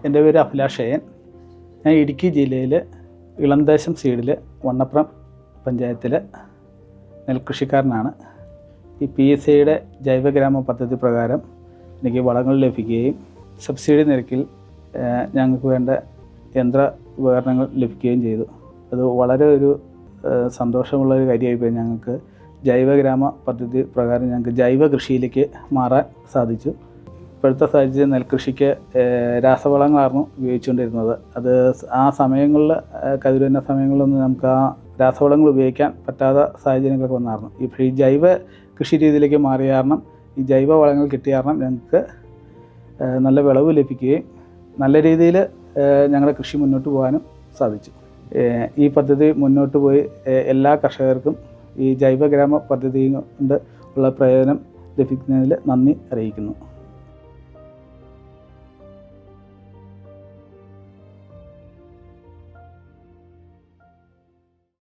എൻ്റെ പേര് അഭിലാഷയൻ. ഞാൻ ഇടുക്കി ജില്ലയിൽ ഇളന്തേശം സീഡിൽ വണ്ണപ്പുറം പഞ്ചായത്തിൽ നെൽകൃഷിക്കാരനാണ്. ഈ PSAയുടെ ജൈവഗ്രാമ പദ്ധതി പ്രകാരം എനിക്ക് വളങ്ങൾ ലഭിക്കുകയും സബ്സിഡി നിരക്കിൽ ഞങ്ങൾക്ക് വേണ്ട യന്ത്ര ഉപകരണങ്ങൾ ലഭിക്കുകയും ചെയ്തു. അത് വളരെ ഒരു സന്തോഷമുള്ളൊരു കാര്യമായിപ്പോയി. ഞങ്ങൾക്ക് ജൈവഗ്രാമ പദ്ധതി പ്രകാരം ഞങ്ങൾക്ക് ജൈവ കൃഷിയിലേക്ക് മാറാൻ സാധിച്ചു. ഇപ്പോഴത്തെ സാഹചര്യം നെൽകൃഷിക്ക് രാസവളങ്ങളായിരുന്നു ഉപയോഗിച്ചുകൊണ്ടിരുന്നത്. അത് ആ സമയങ്ങളിൽ കതിരുന്ന സമയങ്ങളിലൊന്നും നമുക്ക് ആ രാസവളങ്ങൾ ഉപയോഗിക്കാൻ പറ്റാത്ത സാഹചര്യങ്ങളൊക്കെ വന്നായിരുന്നു. ഇപ്പോൾ ഈ ജൈവ കൃഷി രീതിയിലേക്ക് മാറിയ കാരണം, ഈ ജൈവ വളങ്ങൾ കിട്ടിയ കാരണം ഞങ്ങൾക്ക് നല്ല വിളവ് ലഭിക്കുകയും നല്ല രീതിയിൽ ഞങ്ങളുടെ കൃഷി മുന്നോട്ട് പോകാനും സാധിച്ചു. ഈ പദ്ധതി മുന്നോട്ട് പോയി എല്ലാ കർഷകർക്കും ഈ ജൈവഗ്രാമ പദ്ധതി കൊണ്ട് ഉള്ള പ്രയോജനം ലഭിക്കുന്നതിൽ നന്ദി അറിയിക്കുന്നു.